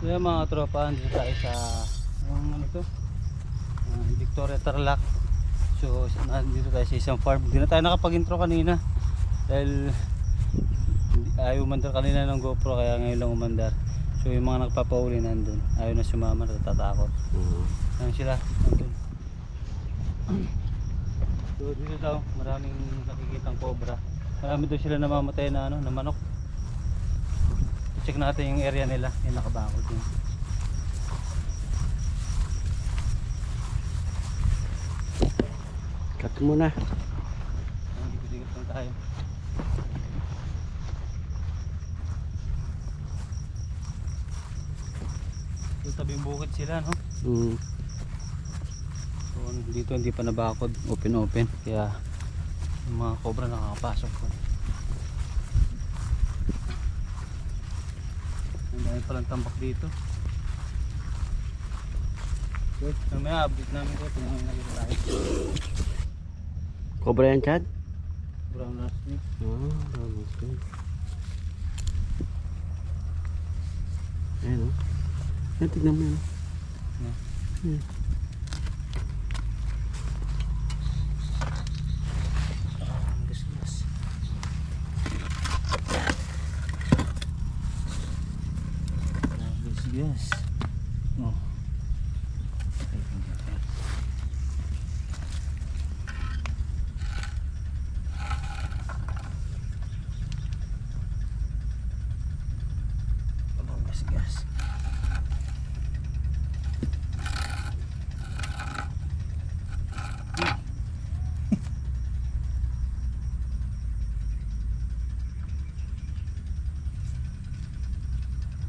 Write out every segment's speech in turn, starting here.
Kaya mga tropa, dito tayo sa ano to? Victoria Tarlac. So dito tayo sa isang farm. Hindi na tayo nakapag-intro kanina dahil ayaw umandar kanina ng GoPro, kaya ngayon lang umandar. So yung mga nagpapauli nandun, ayaw na sumama, natatakot. Ayun sila nandun. So dito daw maraming nakikitang cobra. Marami daw sila namamatay na na manok. Check natin yung area nila, yung nakabakod yun. Cut muna. Dikit-dikit lang tayo. So tabing bukid sila, no? So dito hindi pa nabakod, open kaya yung mga cobra nakakapasok po. Ang dami palang tambak dito. Okay, mamaya update namin ko kung may nakita tayo. Cobra yan, Chad? Brown rattlesnake. Brown rattlesnake. Ayan o. Ayan, tignan mo yan. Gas. Gas. Oh. Gas.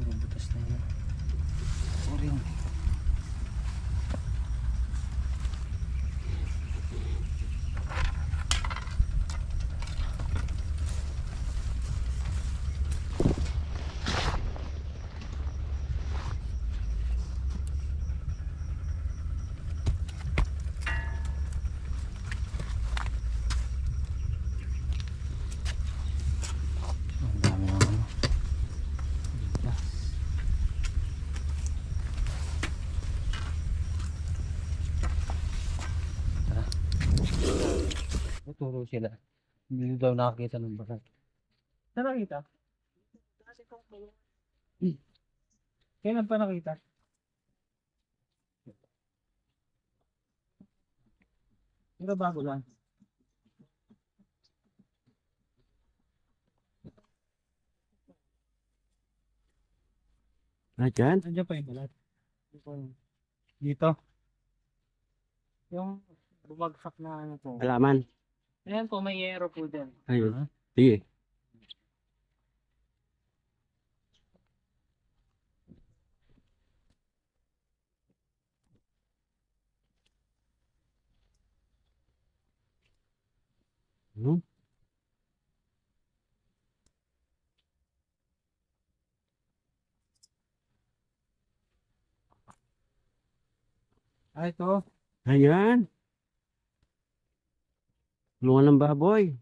Puro butas na yun. Sorry. Ang dami ng ano. Gas. Tara. Tuturo sila. Hindi daw nakakita ng bakat. Saan nakita? Kailan pa nakita? Pero bago lang. Ah, dyan? Nandiyan pa yung balat. Dito. Yung bumagsak na ano po. Alaman. Ayan po, may yero po din. Ayun. Sige. Ano? Ah, ito. Ayan. Lungan ng baboy.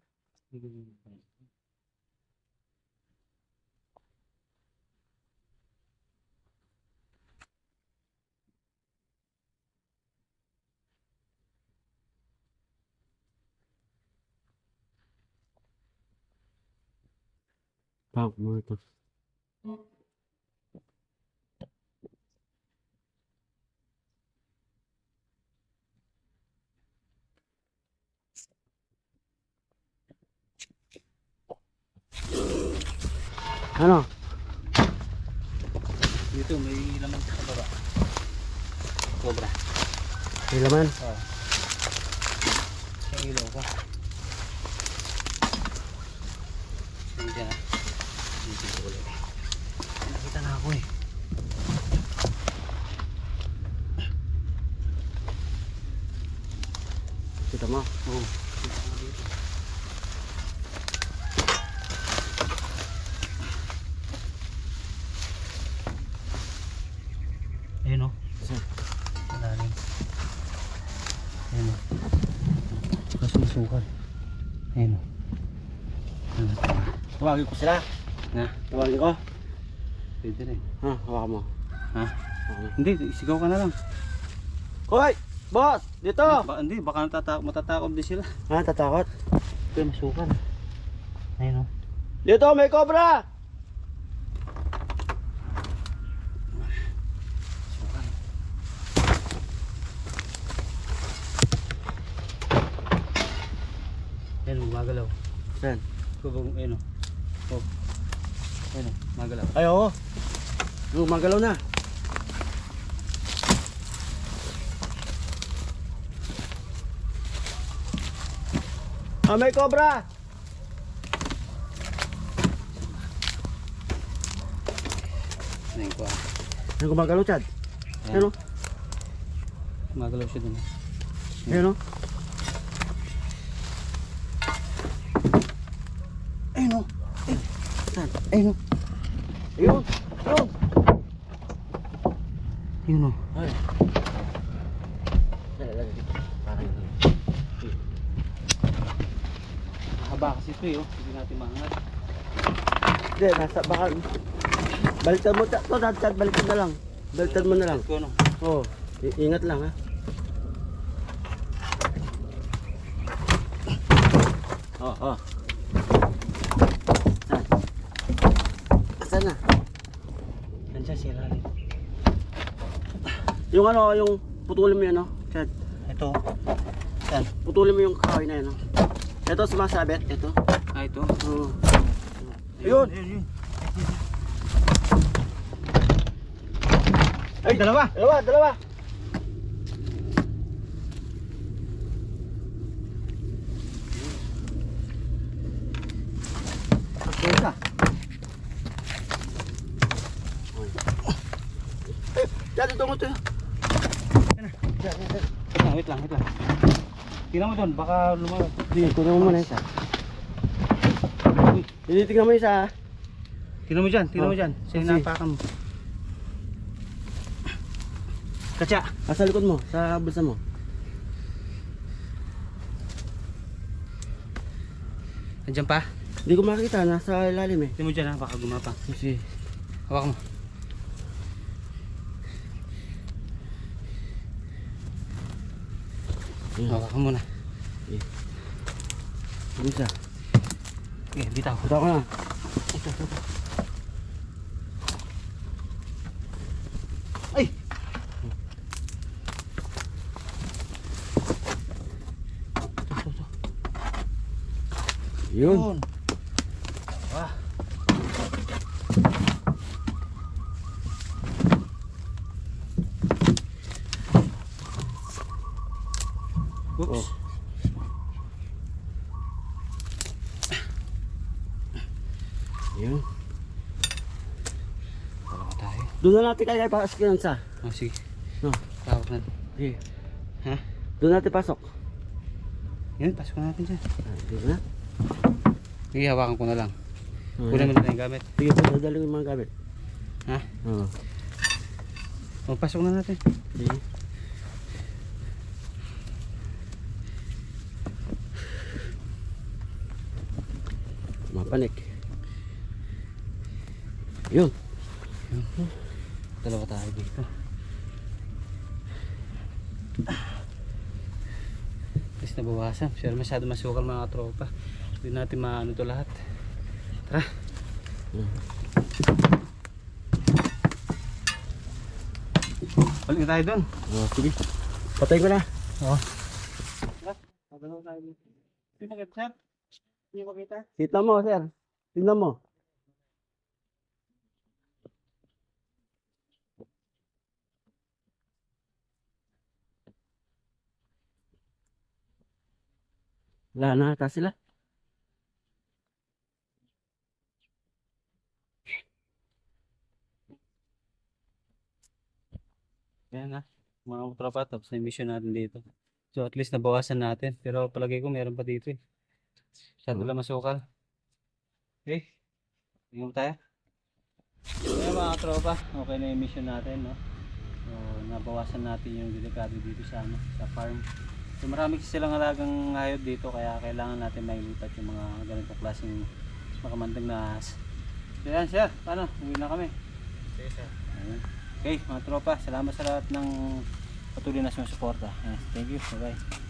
Pag mo ito. Ano? Dito, may laman sa baba. Cobra. May laman? Oo. Sa ilaw ko. Hindi na. Dito ko ulit. Nakita na ako eh. Kita mo? Oo. Kita ko dito. Ayun o. Malalim. Ayun o. Kaso masukal. Ayun o. Tawagin ko sila. Na. Tawagin ko. Pwede rin. Ha, hawakan mo. Ha? Okay. Hindi, sigaw ka na lang. Hoy! Boss! Dito! Hindi, baka matatakot din sila. Ha, tatakot? Ito yung masukan. Ayun o. Dito, may cobra! Ayun, magalaw. Saan? Kubong, ayun o. Oh. Ayun o, magalaw. Ay, oo. Magalaw na. Ah, may cobra! Ayun ko ah. Ano gumagalaw, Chad? Ano? Magalaw siya dun. Ano? Ayun o. Saan? Ayun o. Ayun! Ayun! Ayun o. Ay. Parang yun. Haba kasi ito eh. Oh. Hindi natin maangat. Hindi, nasa baka... Baliktad mo, Chad, baliktad na lang. Baliktad mo na lang. Ko, no? Oo. Ingat lang, ha? Oo. Saan na? Nandiyan si Raleigh. Yung ano, yung putulin mo yun, no? Chad, Ito. Saan? putulin mo yung kahoy na yun, no? Ito, sumasabit. Ito. Ah, ito. Oo. Ayun. Ayun. Ay, dalawa. Dalawa. Isa. Chad, ito mo ito. Wait lang. Tingnan mo doon, baka lumabas. Sige, kunin mo muna isa. Tinitignan mo isa, ha? Tingnan mo dyan. Sa sige. hinapakan mo. Katsa. Sa likod mo, sa bulsa mo. Nandiyan pa. Hindi ko makita, nasa ilalim eh. Tingnan mo dyan ha, baka gumapa. Sige. Hawak mo. Hawakan mo na. Bulsa. Okay, bitaw. Punta ko na. Ito. Ay! Ito. Yun. Wah. Oops. Oh. Yun. Dalawa tayo. Doon na natin kaya pasok yun sa. Oh, sige. No. Tawag na. Sige. Ha? Doon natin pasok. Yun, pasok na natin dyan. Dito na. Sige, hawakan ko na lang. Oh, Kunin mo na yung gamit. sige po, dadalhin yung mga gamit. Ha? Oo. O, pasok na natin. Sige. Mapanik. Yun. Dalawa tayo dito. Tapos nabawasan. Sure, masyado masukal mga tropa. Hindi natin maano to lahat. Tara. Balik na tayo dun. Oh, sige. Patay ko na. Oo. Dalawa tayo dito. Hindi makita, sir. Hindi makita. Kita mo, sir. Tingnan mo. Wala na ata sila. Yan na. Mga tropa, tapos na yung mission natin dito. So at least nabawasan natin. Pero palagay ko meron pa dito eh. Masyado lang masukal. Okay. Tingnan mo tayo. Kaya mga tropa, okay na yung mission natin, no? So nabawasan natin yung delikado dito sa, ano, sa farm. So marami kasi silang alagang hayop dito, kaya kailangan natin mailipat yung mga ganitong klaseng makamandag na ahas. So yan sir, paano? Uwi na kami. Sige sir. Ayun. Okay, mga tropa, salamat sa lahat ng patuloy na sumusuporta. Thank you, bye bye.